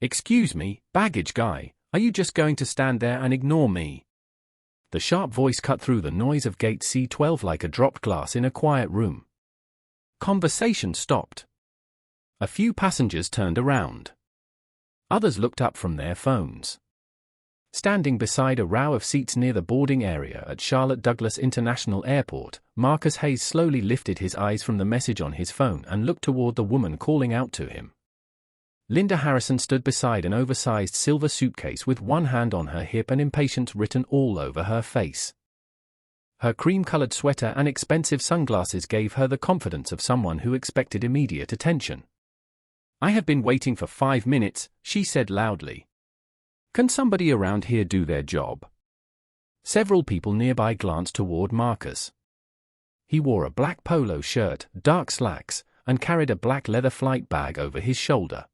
"Excuse me, baggage guy, are you just going to stand there and ignore me?" The sharp voice cut through the noise of gate C12 like a dropped glass in a quiet room. Conversation stopped. A few passengers turned around. Others looked up from their phones. Standing beside a row of seats near the boarding area at Charlotte Douglas International Airport, Marcus Hayes slowly lifted his eyes from the message on his phone and looked toward the woman calling out to him. Linda Harrison stood beside an oversized silver suitcase with one hand on her hip and impatience written all over her face. Her cream-colored sweater and expensive sunglasses gave her the confidence of someone who expected immediate attention. "I have been waiting for 5 minutes," she said loudly. "Can somebody around here do their job?" Several people nearby glanced toward Marcus. He wore a black polo shirt, dark slacks, and carried a black leather flight bag over his shoulder.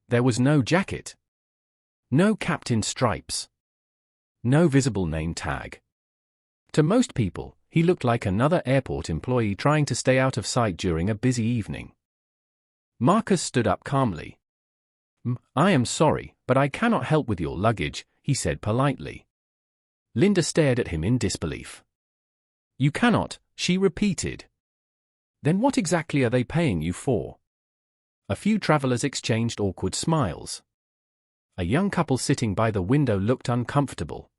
There was no jacket. No captain stripes. No visible name tag. To most people, he looked like another airport employee trying to stay out of sight during a busy evening. Marcus stood up calmly. "I am sorry, but I cannot help with your luggage," he said politely. Linda stared at him in disbelief. "You cannot," she repeated. "Then what exactly are they paying you for?" A few travelers exchanged awkward smiles. A young couple sitting by the window looked uncomfortable.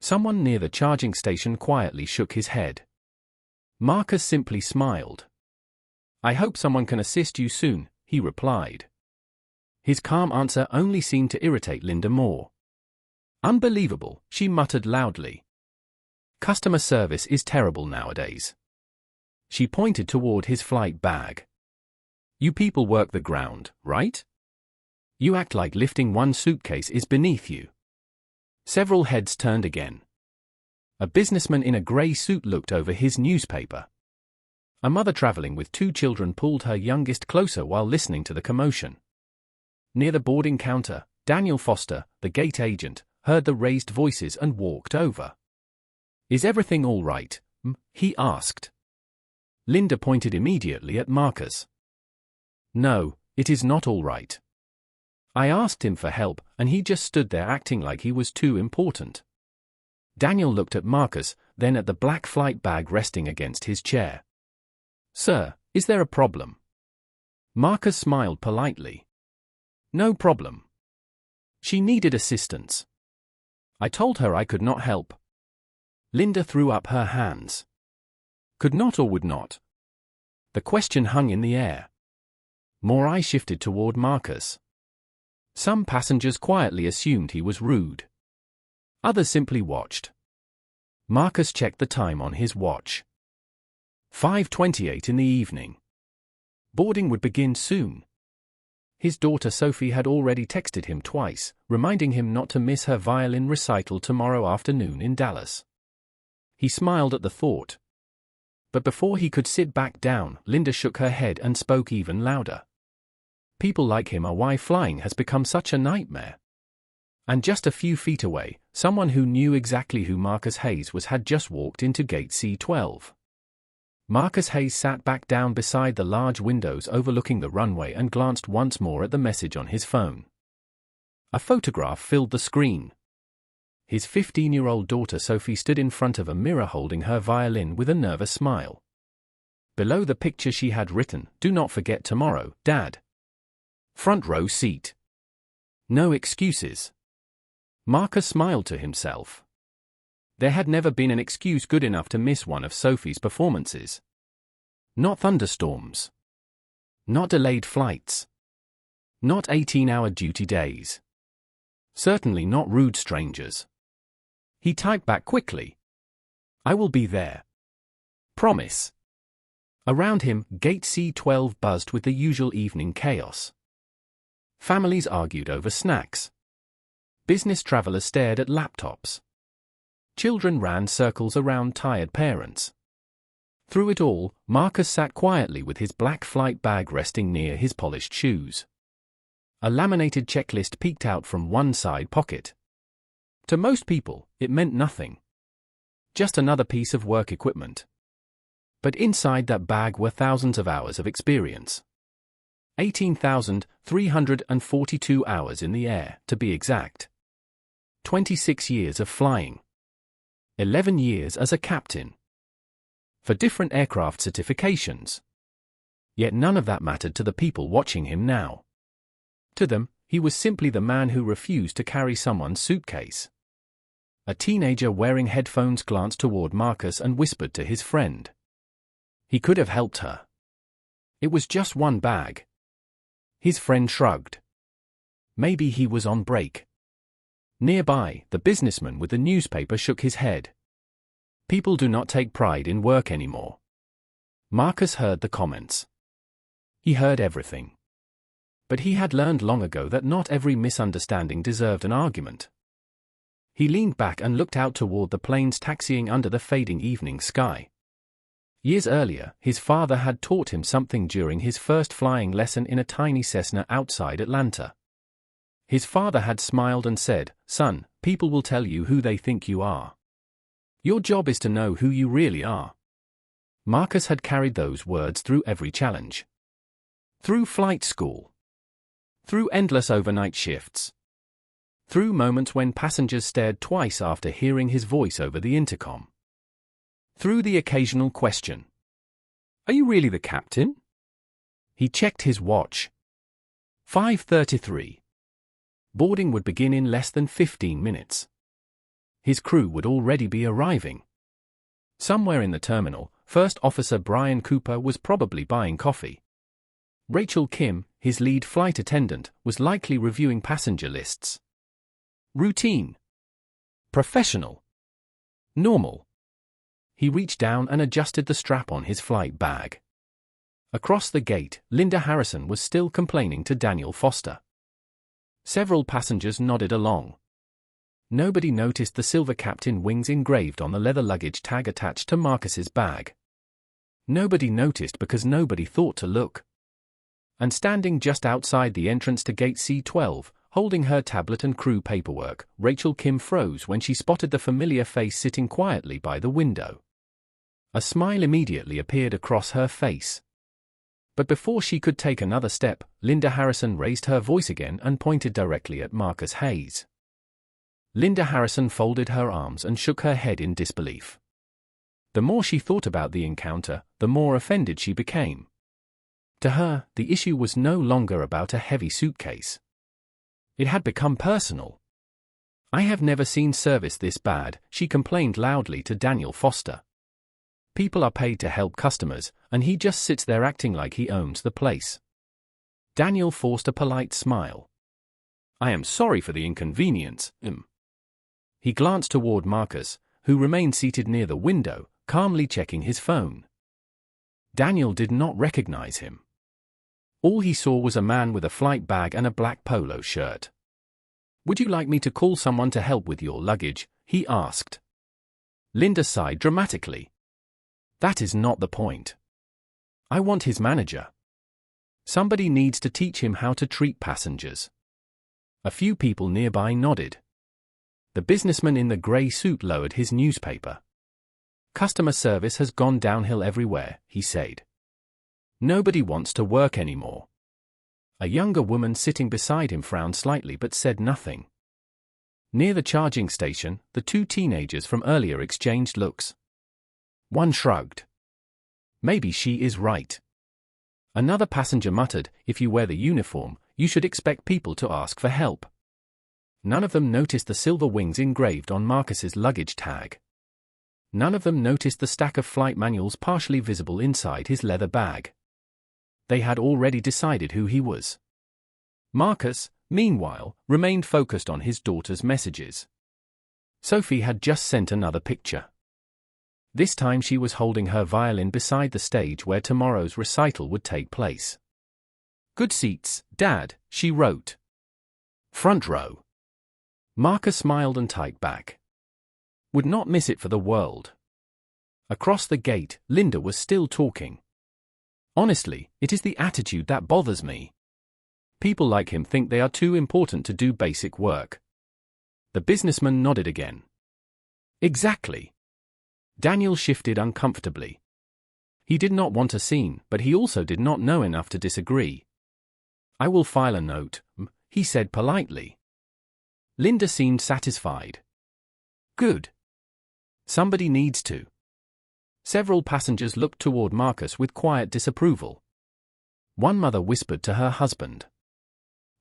Someone near the charging station quietly shook his head. Marcus simply smiled. "I hope someone can assist you soon," he replied. His calm answer only seemed to irritate Linda more. "Unbelievable," she muttered loudly. "Customer service is terrible nowadays." She pointed toward his flight bag. "You people work the ground, right? You act like lifting one suitcase is beneath you." Several heads turned again. A businessman in a gray suit looked over his newspaper. A mother traveling with 2 children pulled her youngest closer while listening to the commotion. Near the boarding counter, Daniel Foster, the gate agent, heard the raised voices and walked over. "Is everything all right?" he asked. Linda pointed immediately at Marcus. "No, it is not all right. I asked him for help, and he just stood there acting like he was too important." Daniel looked at Marcus, then at the black flight bag resting against his chair. "Sir, is there a problem?" Marcus smiled politely. "No problem. She needed assistance. I told her I could not help." Linda threw up her hands. Could not or would not? The question hung in the air. More eyes shifted toward Marcus. Some passengers quietly assumed he was rude. Others simply watched. Marcus checked the time on his watch. 5:28 in the evening. Boarding would begin soon. His daughter Sophie had already texted him twice, reminding him not to miss her violin recital tomorrow afternoon in Dallas. He smiled at the thought. But before he could sit back down, Linda shook her head and spoke even louder. "People like him are why flying has become such a nightmare." And just a few feet away, someone who knew exactly who Marcus Hayes was had just walked into gate C12. Marcus Hayes sat back down beside the large windows overlooking the runway and glanced once more at the message on his phone. A photograph filled the screen. His 15-year-old daughter Sophie stood in front of a mirror holding her violin with a nervous smile. Below the picture she had written, "Do not forget tomorrow, Dad. Front row seat. No excuses." Marcus smiled to himself. There had never been an excuse good enough to miss one of Sophie's performances. Not thunderstorms. Not delayed flights. Not 18-hour duty days. Certainly not rude strangers. He typed back quickly. "I will be there. Promise." Around him, gate C12 buzzed with the usual evening chaos. Families argued over snacks. Business travelers stared at laptops. Children ran circles around tired parents. Through it all, Marcus sat quietly with his black flight bag resting near his polished shoes. A laminated checklist peeked out from one side pocket. To most people, it meant nothing. Just another piece of work equipment. But inside that bag were thousands of hours of experience. 18,000, 342 hours in the air, to be exact. 26 years of flying. 11 years as a captain. For different aircraft certifications. Yet none of that mattered to the people watching him now. To them, he was simply the man who refused to carry someone's suitcase. A teenager wearing headphones glanced toward Marcus and whispered to his friend. He could have helped her. It was just one bag. His friend shrugged. Maybe he was on break. Nearby, the businessman with the newspaper shook his head. People do not take pride in work anymore. Marcus heard the comments. He heard everything. But he had learned long ago that not every misunderstanding deserved an argument. He leaned back and looked out toward the planes taxiing under the fading evening sky. Years earlier, his father had taught him something during his first flying lesson in a tiny Cessna outside Atlanta. His father had smiled and said, "Son, people will tell you who they think you are. Your job is to know who you really are." Marcus had carried those words through every challenge. Through flight school. Through endless overnight shifts. Through moments when passengers stared twice after hearing his voice over the intercom. Through the occasional question. "Are you really the captain?" He checked his watch. 5:33. Boarding would begin in less than 15 minutes. His crew would already be arriving. Somewhere in the terminal, First Officer Brian Cooper was probably buying coffee. Rachel Kim, his lead flight attendant, was likely reviewing passenger lists. Routine. Professional. Normal. He reached down and adjusted the strap on his flight bag. Across the gate, Linda Harrison was still complaining to Daniel Foster. Several passengers nodded along. Nobody noticed the silver captain wings engraved on the leather luggage tag attached to Marcus's bag. Nobody noticed because nobody thought to look. And standing just outside the entrance to gate C12, holding her tablet and crew paperwork, Rachel Kim froze when she spotted the familiar face sitting quietly by the window. A smile immediately appeared across her face. But before she could take another step, Linda Harrison raised her voice again and pointed directly at Marcus Hayes. Linda Harrison folded her arms and shook her head in disbelief. The more she thought about the encounter, the more offended she became. To her, the issue was no longer about a heavy suitcase. It had become personal. "I have never seen service this bad," she complained loudly to Daniel Foster. "People are paid to help customers, and he just sits there acting like he owns the place." Daniel forced a polite smile. "I am sorry for the inconvenience." He glanced toward Marcus, who remained seated near the window, calmly checking his phone. Daniel did not recognize him. All he saw was a man with a flight bag and a black polo shirt. "Would you like me to call someone to help with your luggage?" he asked. Linda sighed dramatically. "That is not the point. I want his manager. Somebody needs to teach him how to treat passengers." A few people nearby nodded. The businessman in the gray suit lowered his newspaper. "Customer service has gone downhill everywhere," he said. "Nobody wants to work anymore." A younger woman sitting beside him frowned slightly but said nothing. Near the charging station, the two teenagers from earlier exchanged looks. One shrugged. "Maybe she is right." Another passenger muttered, "If you wear the uniform, you should expect people to ask for help." None of them noticed the silver wings engraved on Marcus's luggage tag. None of them noticed the stack of flight manuals partially visible inside his leather bag. They had already decided who he was. Marcus, meanwhile, remained focused on his daughter's messages. Sophie had just sent another picture. This time she was holding her violin beside the stage where tomorrow's recital would take place. "Good seats, Dad," she wrote. "Front row." Marcus smiled and typed back. "Would not miss it for the world." Across the gate, Linda was still talking. "Honestly, it is the attitude that bothers me. People like him think they are too important to do basic work." The businessman nodded again. "Exactly." Daniel shifted uncomfortably. He did not want a scene, but he also did not know enough to disagree. I will file a note, he said politely. Linda seemed satisfied. Good. Somebody needs to. Several passengers looked toward Marcus with quiet disapproval. One mother whispered to her husband.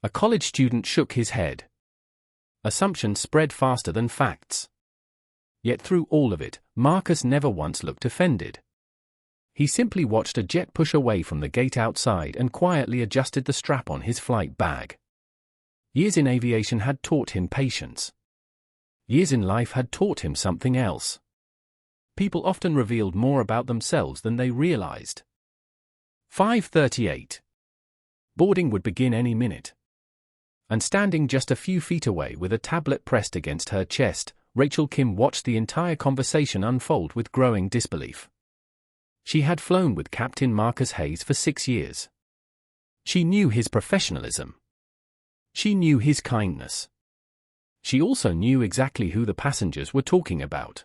A college student shook his head. Assumptions spread faster than facts. Yet through all of it, Marcus never once looked offended. He simply watched a jet push away from the gate outside and quietly adjusted the strap on his flight bag. Years in aviation had taught him patience. Years in life had taught him something else. People often revealed more about themselves than they realized. 5:38. Boarding would begin any minute. And standing just a few feet away with a tablet pressed against her chest, Rachel Kim watched the entire conversation unfold with growing disbelief. She had flown with Captain Marcus Hayes for 6 years. She knew his professionalism. She knew his kindness. She also knew exactly who the passengers were talking about.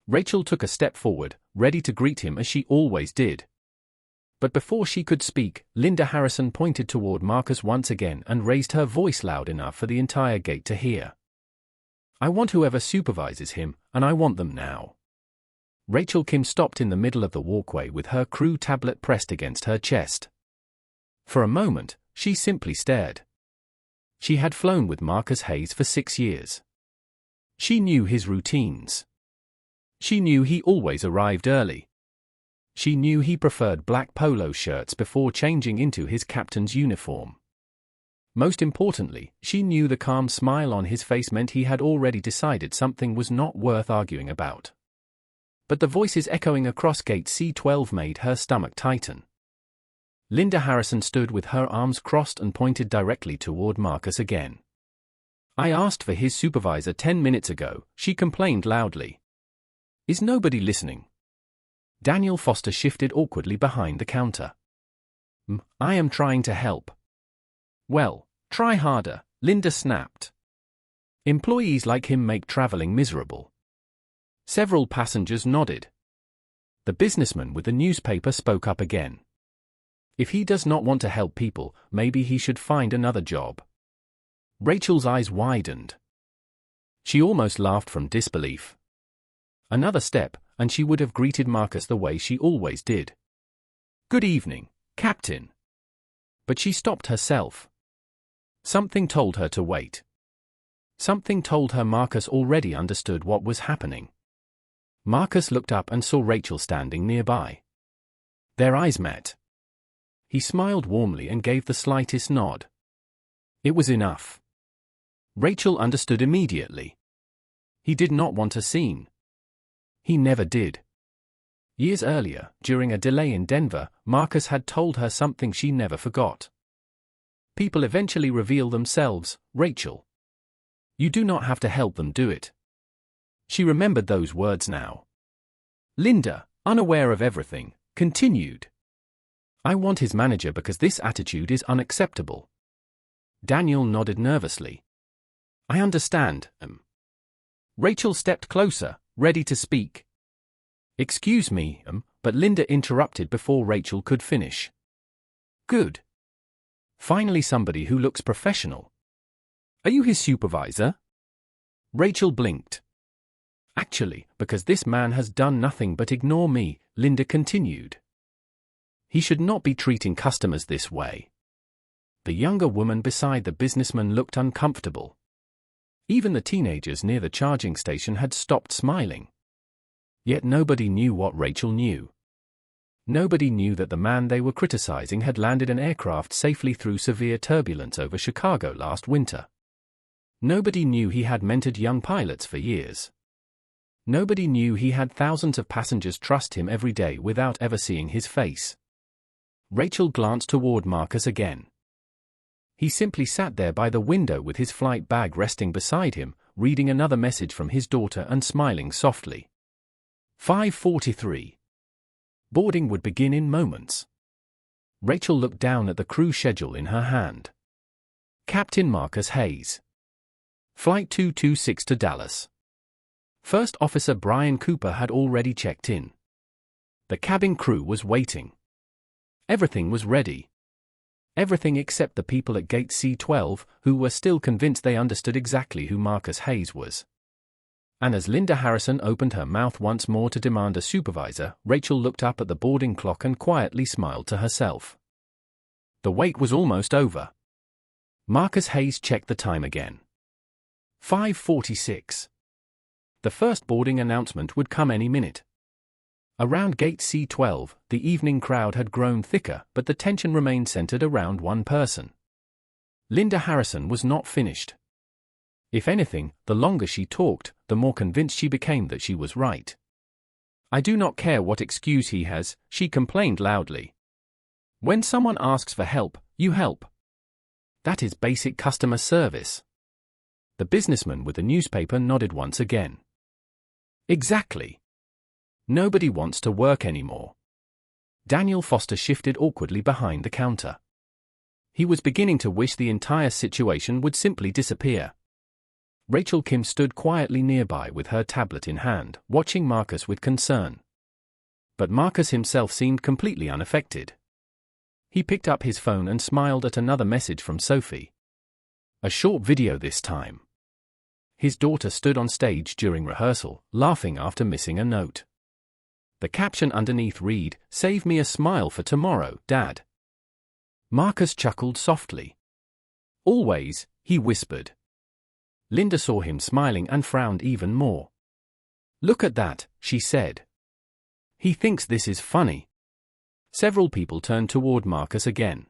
Rachel took a step forward, ready to greet him as she always did. But before she could speak, Linda Harrison pointed toward Marcus once again and raised her voice loud enough for the entire gate to hear. I want whoever supervises him, and I want them now. Rachel Kim stopped in the middle of the walkway with her crew tablet pressed against her chest. For a moment, she simply stared. She had flown with Marcus Hayes for 6 years. She knew his routines. She knew he always arrived early. She knew he preferred black polo shirts before changing into his captain's uniform. Most importantly, she knew the calm smile on his face meant he had already decided something was not worth arguing about. But the voices echoing across gate C12 made her stomach tighten. Linda Harrison stood with her arms crossed and pointed directly toward Marcus again. I asked for his supervisor 10 minutes ago, she complained loudly. Is nobody listening? Daniel Foster shifted awkwardly behind the counter. I am trying to help. Well, try harder, Linda snapped. Employees like him make traveling miserable. Several passengers nodded. The businessman with the newspaper spoke up again. If he does not want to help people, maybe he should find another job. Rachel's eyes widened. She almost laughed from disbelief. Another step, and she would have greeted Marcus the way she always did. Good evening, Captain. But she stopped herself. Something told her to wait. Something told her Marcus already understood what was happening. Marcus looked up and saw Rachel standing nearby. Their eyes met. He smiled warmly and gave the slightest nod. It was enough. Rachel understood immediately. He did not want a scene. He never did. Years earlier, during a delay in Denver, Marcus had told her something she never forgot. People eventually reveal themselves, Rachel. You do not have to help them do it. She remembered those words now. Linda, unaware of everything, continued. I want his manager because this attitude is unacceptable. Daniel nodded nervously. I understand, Rachel stepped closer, ready to speak. Excuse me, but Linda interrupted before Rachel could finish. Good. Finally somebody who looks professional. Are you his supervisor? Rachel blinked. Actually, because this man has done nothing but ignore me, Linda continued. He should not be treating customers this way. The younger woman beside the businessman looked uncomfortable. Even the teenagers near the charging station had stopped smiling. Yet nobody knew what Rachel knew. Nobody knew that the man they were criticizing had landed an aircraft safely through severe turbulence over Chicago last winter. Nobody knew he had mentored young pilots for years. Nobody knew he had thousands of passengers trust him every day without ever seeing his face. Rachel glanced toward Marcus again. He simply sat there by the window with his flight bag resting beside him, reading another message from his daughter and smiling softly. 5:43. Boarding would begin in moments. Rachel looked down at the crew schedule in her hand. Captain Marcus Hayes. Flight 226 to Dallas. First Officer Brian Cooper had already checked in. The cabin crew was waiting. Everything was ready. Everything except the people at gate C12, who were still convinced they understood exactly who Marcus Hayes was. And as Linda Harrison opened her mouth once more to demand a supervisor, Rachel looked up at the boarding clock and quietly smiled to herself. The wait was almost over. Marcus Hayes checked the time again. 5:46. The first boarding announcement would come any minute. Around gate C12, the evening crowd had grown thicker, but the tension remained centered around one person. Linda Harrison was not finished. If anything, the longer she talked, the more convinced she became that she was right. "I do not care what excuse he has," she complained loudly. "When someone asks for help, you help. That is basic customer service." The businessman with the newspaper nodded once again. "Exactly. Nobody wants to work anymore." Daniel Foster shifted awkwardly behind the counter. He was beginning to wish the entire situation would simply disappear. Rachel Kim stood quietly nearby with her tablet in hand, watching Marcus with concern. But Marcus himself seemed completely unaffected. He picked up his phone and smiled at another message from Sophie. A short video this time. His daughter stood on stage during rehearsal, laughing after missing a note. The caption underneath read, "Save me a smile for tomorrow, Dad." Marcus chuckled softly. "Always," he whispered. Linda saw him smiling and frowned even more. "Look at that," she said. "He thinks this is funny." Several people turned toward Marcus again.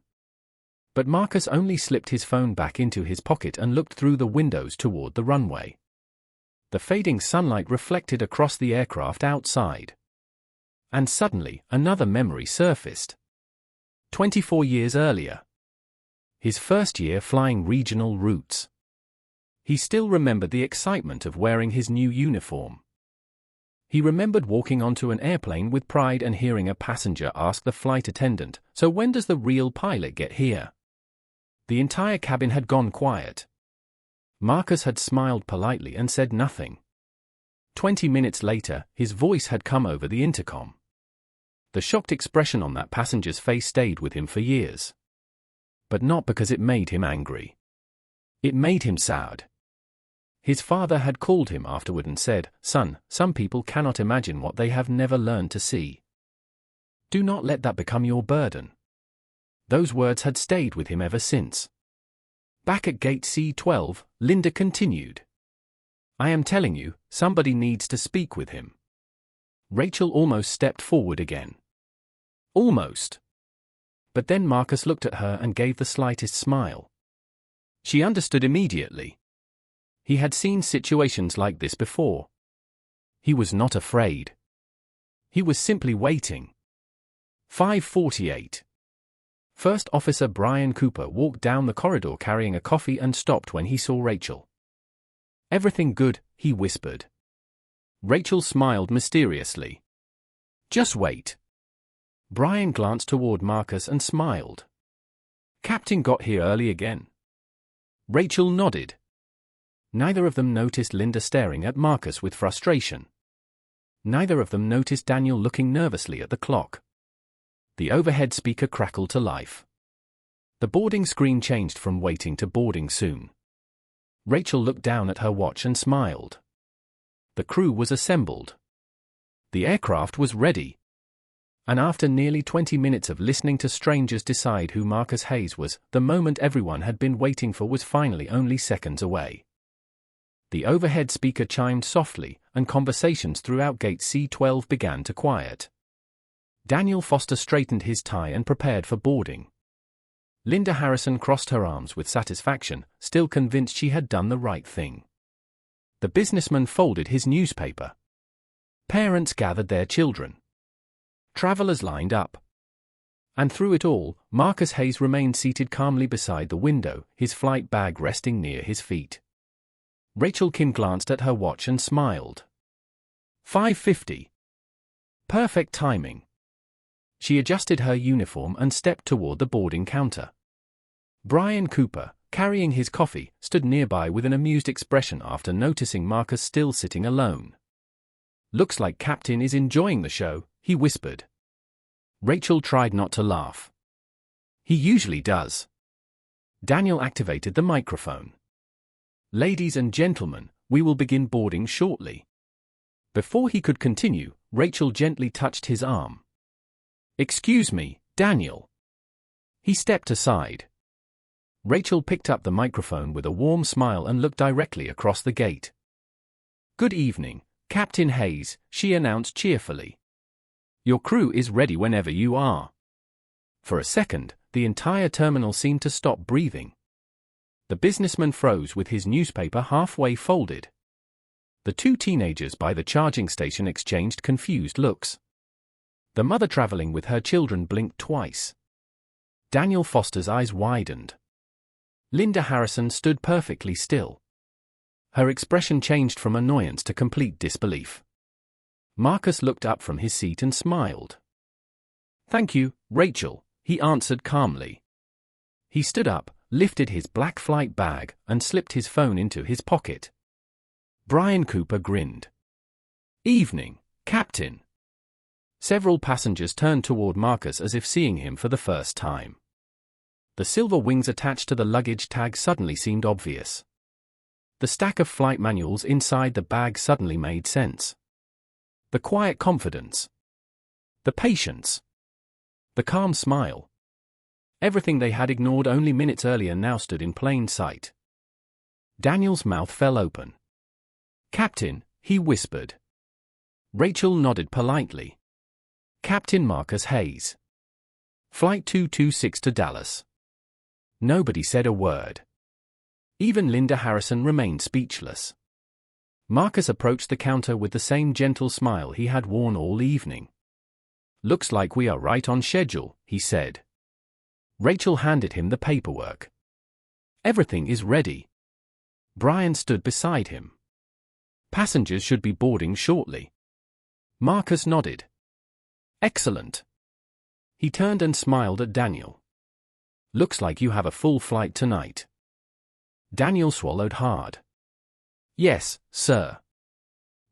But Marcus only slipped his phone back into his pocket and looked through the windows toward the runway. The fading sunlight reflected across the aircraft outside. And suddenly, another memory surfaced. 24 years earlier. His first year flying regional routes. He still remembered the excitement of wearing his new uniform. He remembered walking onto an airplane with pride and hearing a passenger ask the flight attendant, "So when does the real pilot get here?" The entire cabin had gone quiet. Marcus had smiled politely and said nothing. 20 minutes later, his voice had come over the intercom. The shocked expression on that passenger's face stayed with him for years. But not because it made him angry. It made him sad. His father had called him afterward and said, "Son, some people cannot imagine what they have never learned to see. Do not let that become your burden." Those words had stayed with him ever since. Back at gate C12, Linda continued. "I am telling you, somebody needs to speak with him." Rachel almost stepped forward again. Almost. But then Marcus looked at her and gave the slightest smile. She understood immediately. He had seen situations like this before. He was not afraid. He was simply waiting. 5:48. First Officer Brian Cooper walked down the corridor carrying a coffee and stopped when he saw Rachel. "Everything good?" he whispered. Rachel smiled mysteriously. "Just wait." Brian glanced toward Marcus and smiled. "Captain got here early again." Rachel nodded. Neither of them noticed Linda staring at Marcus with frustration. Neither of them noticed Daniel looking nervously at the clock. The overhead speaker crackled to life. The boarding screen changed from waiting to boarding soon. Rachel looked down at her watch and smiled. The crew was assembled. The aircraft was ready. And after nearly 20 minutes of listening to strangers decide who Marcus Hayes was, the moment everyone had been waiting for was finally only seconds away. The overhead speaker chimed softly, and conversations throughout gate C12 began to quiet. Daniel Foster straightened his tie and prepared for boarding. Linda Harrison crossed her arms with satisfaction, still convinced she had done the right thing. The businessman folded his newspaper. Parents gathered their children. Travelers lined up. And through it all, Marcus Hayes remained seated calmly beside the window, his flight bag resting near his feet. Rachel Kim glanced at her watch and smiled. 5:50. Perfect timing. She adjusted her uniform and stepped toward the boarding counter. Brian Cooper, carrying his coffee, stood nearby with an amused expression after noticing Marcus still sitting alone. "Looks like Captain is enjoying the show," he whispered. Rachel tried not to laugh. He usually does. Daniel activated the microphone. Ladies and gentlemen, we will begin boarding shortly. Before he could continue, Rachel gently touched his arm. Excuse me, Daniel. He stepped aside. Rachel picked up the microphone with a warm smile and looked directly across the gate. Good evening, Captain Hayes, she announced cheerfully. Your crew is ready whenever you are. For a second, the entire terminal seemed to stop breathing. The businessman froze with his newspaper halfway folded. The two teenagers by the charging station exchanged confused looks. The mother traveling with her children blinked twice. Daniel Foster's eyes widened. Linda Harrison stood perfectly still. Her expression changed from annoyance to complete disbelief. Marcus looked up from his seat and smiled. Thank you, Rachel, he answered calmly. He stood up, lifted his black flight bag, and slipped his phone into his pocket. Brian Cooper grinned. Evening, Captain. Several passengers turned toward Marcus as if seeing him for the first time. The silver wings attached to the luggage tag suddenly seemed obvious. The stack of flight manuals inside the bag suddenly made sense. The quiet confidence. The patience. The calm smile. Everything they had ignored only minutes earlier now stood in plain sight. Daniel's mouth fell open. Captain, he whispered. Rachel nodded politely. Captain Marcus Hayes. Flight 226 to Dallas. Nobody said a word. Even Linda Harrison remained speechless. Marcus approached the counter with the same gentle smile he had worn all evening. Looks like we are right on schedule, he said. Rachel handed him the paperwork. Everything is ready. Brian stood beside him. Passengers should be boarding shortly. Marcus nodded. Excellent. He turned and smiled at Daniel. Looks like you have a full flight tonight. Daniel swallowed hard. Yes, sir.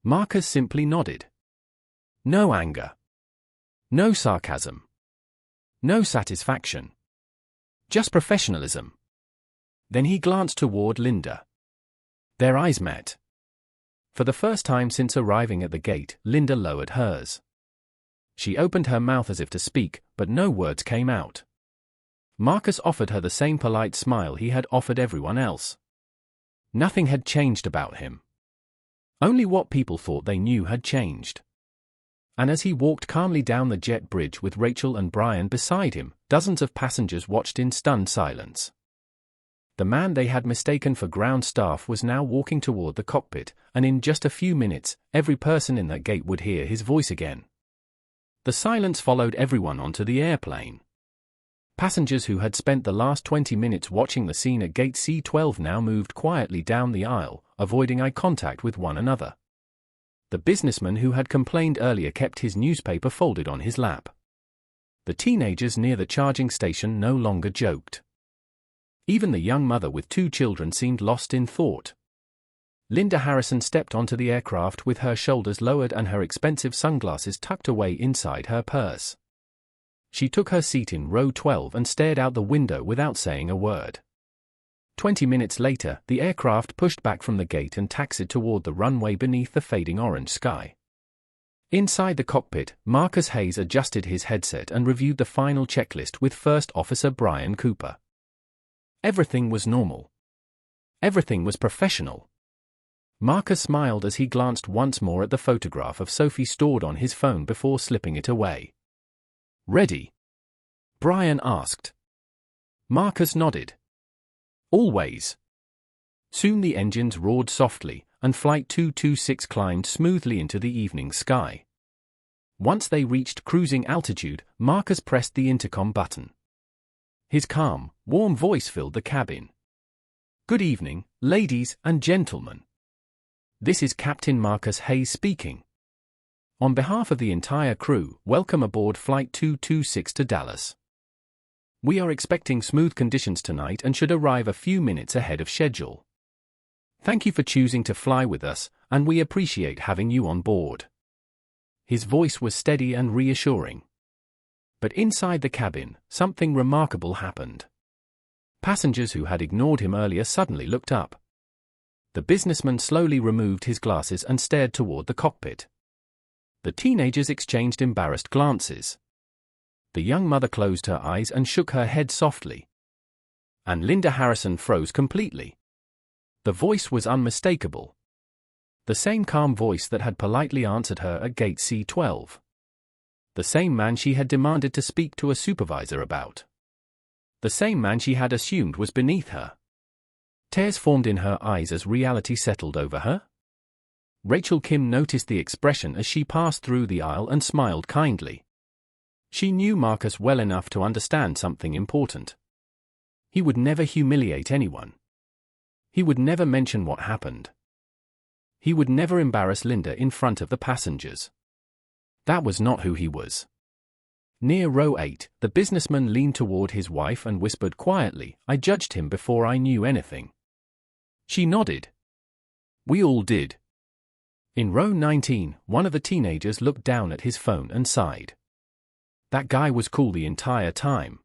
Marcus simply nodded. No anger. No sarcasm. No satisfaction. Just professionalism. Then he glanced toward Linda. Their eyes met. For the first time since arriving at the gate, Linda lowered hers. She opened her mouth as if to speak, but no words came out. Marcus offered her the same polite smile he had offered everyone else. Nothing had changed about him. Only what people thought they knew had changed. And as he walked calmly down the jet bridge with Rachel and Brian beside him, dozens of passengers watched in stunned silence. The man they had mistaken for ground staff was now walking toward the cockpit, and in just a few minutes, every person in that gate would hear his voice again. The silence followed everyone onto the airplane. Passengers who had spent the last 20 minutes watching the scene at gate C12 now moved quietly down the aisle, avoiding eye contact with one another. The businessman who had complained earlier kept his newspaper folded on his lap. The teenagers near the charging station no longer joked. Even the young mother with 2 children seemed lost in thought. Linda Harrison stepped onto the aircraft with her shoulders lowered and her expensive sunglasses tucked away inside her purse. She took her seat in row 12 and stared out the window without saying a word. 20 minutes later, the aircraft pushed back from the gate and taxied toward the runway beneath the fading orange sky. Inside the cockpit, Marcus Hayes adjusted his headset and reviewed the final checklist with First Officer Brian Cooper. Everything was normal. Everything was professional. Marcus smiled as he glanced once more at the photograph of Sophie stored on his phone before slipping it away. Ready? Brian asked. Marcus nodded. Always. Soon the engines roared softly, and Flight 226 climbed smoothly into the evening sky. Once they reached cruising altitude, Marcus pressed the intercom button. His calm, warm voice filled the cabin. Good evening, ladies and gentlemen. This is Captain Marcus Hayes speaking. On behalf of the entire crew, welcome aboard Flight 226 to Dallas. We are expecting smooth conditions tonight and should arrive a few minutes ahead of schedule. Thank you for choosing to fly with us, and we appreciate having you on board. His voice was steady and reassuring. But inside the cabin, something remarkable happened. Passengers who had ignored him earlier suddenly looked up. The businessman slowly removed his glasses and stared toward the cockpit. The teenagers exchanged embarrassed glances. The young mother closed her eyes and shook her head softly. And Linda Harrison froze completely. The voice was unmistakable. The same calm voice that had politely answered her at gate C12. The same man she had demanded to speak to a supervisor about. The same man she had assumed was beneath her. Tears formed in her eyes as reality settled over her. Rachel Kim noticed the expression as she passed through the aisle and smiled kindly. She knew Marcus well enough to understand something important. He would never humiliate anyone. He would never mention what happened. He would never embarrass Linda in front of the passengers. That was not who he was. Near row 8, the businessman leaned toward his wife and whispered quietly, "I judged him before I knew anything." She nodded. We all did. In row 19, one of the teenagers looked down at his phone and sighed. That guy was cool the entire time.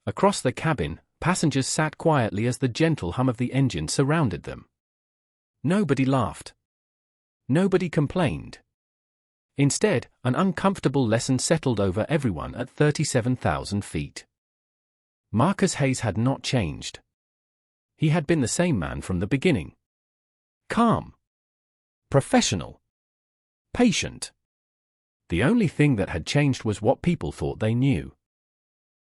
Across the cabin, passengers sat quietly as the gentle hum of the engine surrounded them. Nobody laughed. Nobody complained. Instead, an uncomfortable lesson settled over everyone at 37,000 feet. Marcus Hayes had not changed. He had been the same man from the beginning. Calm. Professional. Patient. The only thing that had changed was what people thought they knew.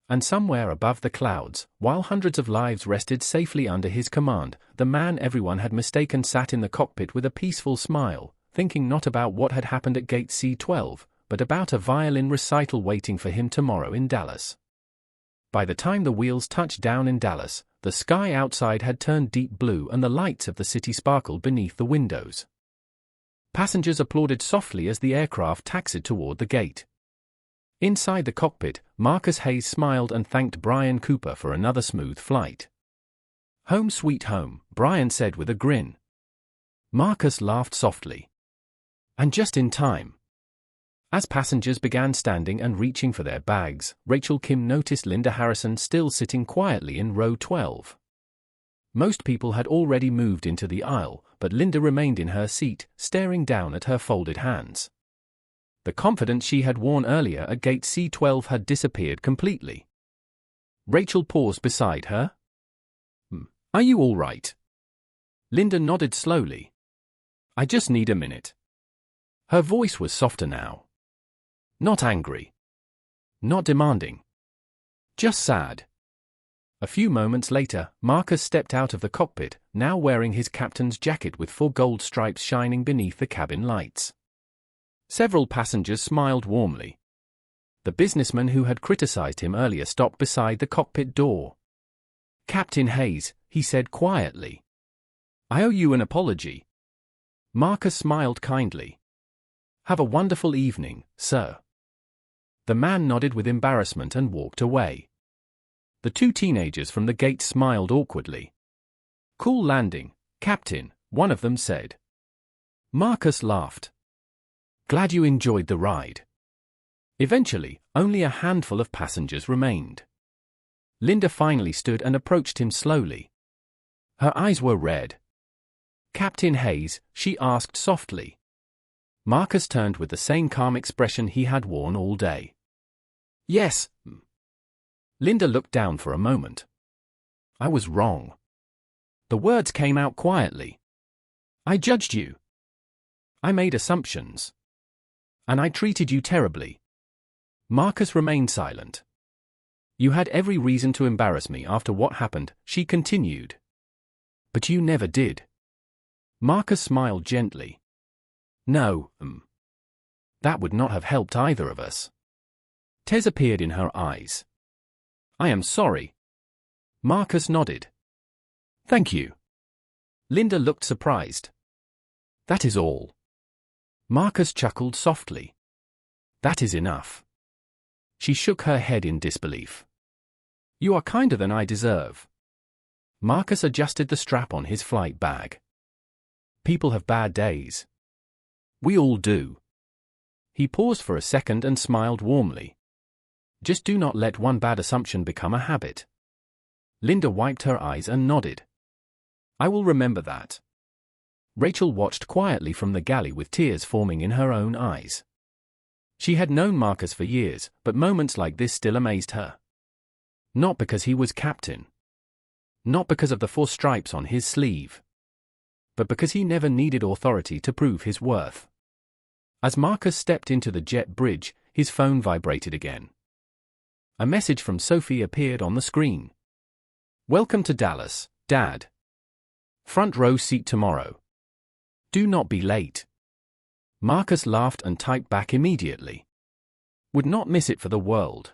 And somewhere above the clouds, while hundreds of lives rested safely under his command, the man everyone had mistaken sat in the cockpit with a peaceful smile, thinking not about what had happened at gate C12, but about a violin recital waiting for him tomorrow in Dallas. By the time the wheels touched down in Dallas, the sky outside had turned deep blue and the lights of the city sparkled beneath the windows. Passengers applauded softly as the aircraft taxied toward the gate. Inside the cockpit, Marcus Hayes smiled and thanked Brian Cooper for another smooth flight. "Home sweet home," Brian said with a grin. Marcus laughed softly. And just in time. As passengers began standing and reaching for their bags, Rachel Kim noticed Linda Harrison still sitting quietly in row 12. Most people had already moved into the aisle, but Linda remained in her seat, staring down at her folded hands. The confidence she had worn earlier at gate C12 had disappeared completely. Rachel paused beside her. "Are you all right?" Linda nodded slowly. "I just need a minute." Her voice was softer now. Not angry. Not demanding. Just sad. A few moments later, Marcus stepped out of the cockpit, now wearing his captain's jacket with 4 gold stripes shining beneath the cabin lights. Several passengers smiled warmly. The businessman who had criticized him earlier stopped beside the cockpit door. "Captain Hayes," he said quietly. "I owe you an apology." Marcus smiled kindly. "Have a wonderful evening, sir." The man nodded with embarrassment and walked away. The 2 teenagers from the gate smiled awkwardly. "Cool landing, Captain," one of them said. Marcus laughed. "Glad you enjoyed the ride." Eventually, only a handful of passengers remained. Linda finally stood and approached him slowly. Her eyes were red. "Captain Hayes," she asked softly. Marcus turned with the same calm expression he had worn all day. "Yes." Linda looked down for a moment. "I was wrong." The words came out quietly. "I judged you. I made assumptions. And I treated you terribly." Marcus remained silent. "You had every reason to embarrass me after what happened," she continued. "But you never did." Marcus smiled gently. "No, that would not have helped either of us." Tears appeared in her eyes. "I am sorry." Marcus nodded. "Thank you." Linda looked surprised. "That is all." Marcus chuckled softly. "That is enough." She shook her head in disbelief. "You are kinder than I deserve." Marcus adjusted the strap on his flight bag. "People have bad days. We all do." He paused for a second and smiled warmly. Just do not let one bad assumption become a habit. Linda wiped her eyes and nodded. I will remember that. Rachel watched quietly from the galley with tears forming in her own eyes. She had known Marcus for years, but moments like this still amazed her. Not because he was captain. Not because of the 4 stripes on his sleeve. But because he never needed authority to prove his worth. As Marcus stepped into the jet bridge, his phone vibrated again. A message from Sophie appeared on the screen. Welcome to Dallas, Dad. Front row seat tomorrow. Do not be late. Marcus laughed and typed back immediately. Would not miss it for the world.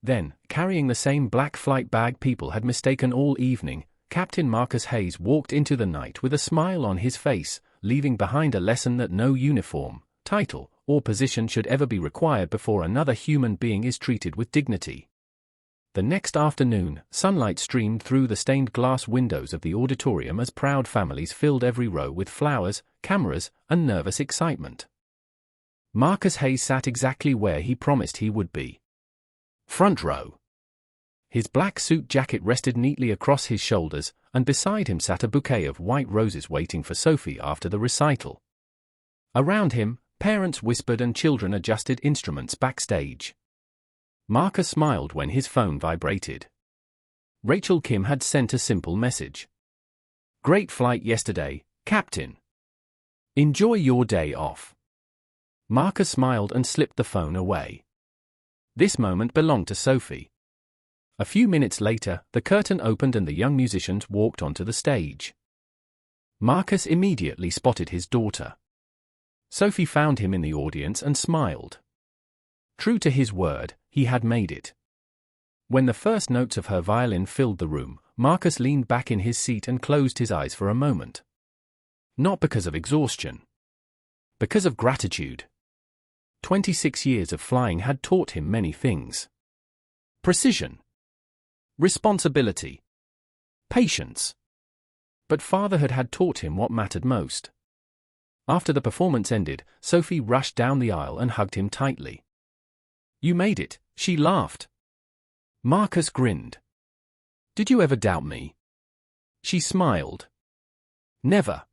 Then, carrying the same black flight bag people had mistaken all evening, Captain Marcus Hayes walked into the night with a smile on his face, leaving behind a lesson that no uniform, title, or position should ever be required before another human being is treated with dignity. The next afternoon, sunlight streamed through the stained glass windows of the auditorium as proud families filled every row with flowers, cameras, and nervous excitement. Marcus Hayes sat exactly where he promised he would be. Front row. His black suit jacket rested neatly across his shoulders, and beside him sat a bouquet of white roses waiting for Sophie after the recital. Around him, parents whispered and children adjusted instruments backstage. Marcus smiled when his phone vibrated. Rachel Kim had sent a simple message. Great flight yesterday, Captain. Enjoy your day off. Marcus smiled and slipped the phone away. This moment belonged to Sophie. A few minutes later, the curtain opened and the young musicians walked onto the stage. Marcus immediately spotted his daughter. Sophie found him in the audience and smiled. True to his word, he had made it. When the first notes of her violin filled the room, Marcus leaned back in his seat and closed his eyes for a moment. Not because of exhaustion. Because of gratitude. 26 years of flying had taught him many things. Precision. Responsibility. Patience. But fatherhood had taught him what mattered most. After the performance ended, Sophie rushed down the aisle and hugged him tightly. You made it, she laughed. Marcus grinned. Did you ever doubt me? She smiled. Never.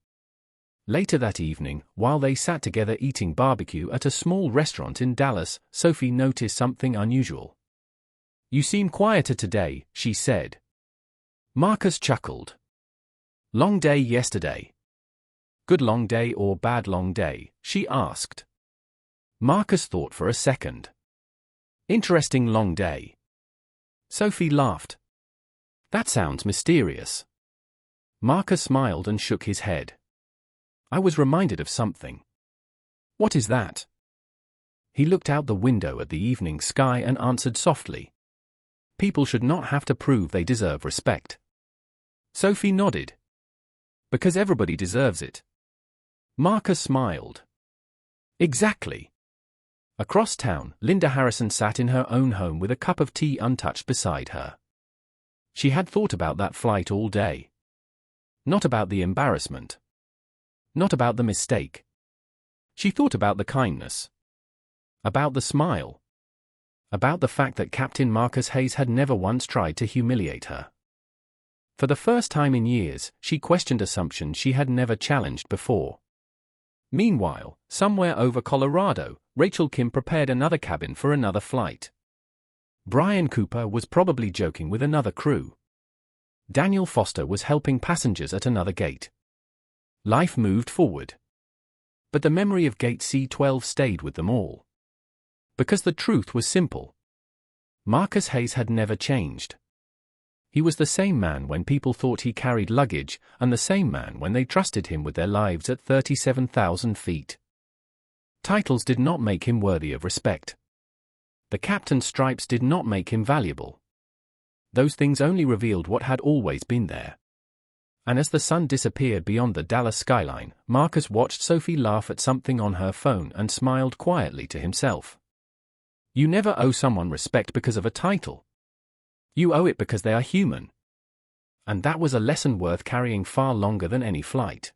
Later that evening, while they sat together eating barbecue at a small restaurant in Dallas, Sophie noticed something unusual. You seem quieter today, she said. Marcus chuckled. Long day yesterday. Good long day or bad long day, she asked. Marcus thought for a second. Interesting long day. Sophie laughed. That sounds mysterious. Marcus smiled and shook his head. I was reminded of something. What is that? He looked out the window at the evening sky and answered softly. People should not have to prove they deserve respect. Sophie nodded. Because everybody deserves it. Marcus smiled. Exactly. Across town, Linda Harrison sat in her own home with a cup of tea untouched beside her. She had thought about that flight all day. Not about the embarrassment. Not about the mistake. She thought about the kindness. About the smile. About the fact that Captain Marcus Hayes had never once tried to humiliate her. For the first time in years, she questioned assumptions she had never challenged before. Meanwhile, somewhere over Colorado, Rachel Kim prepared another cabin for another flight. Brian Cooper was probably joking with another crew. Daniel Foster was helping passengers at another gate. Life moved forward. But the memory of Gate C-12 stayed with them all. Because the truth was simple. Marcus Hayes had never changed. He was the same man when people thought he carried luggage, and the same man when they trusted him with their lives at 37,000 feet. Titles did not make him worthy of respect. The captain's stripes did not make him valuable. Those things only revealed what had always been there. And as the sun disappeared beyond the Dallas skyline, Marcus watched Sophie laugh at something on her phone and smiled quietly to himself. You never owe someone respect because of a title. You owe it because they are human. And that was a lesson worth carrying far longer than any flight.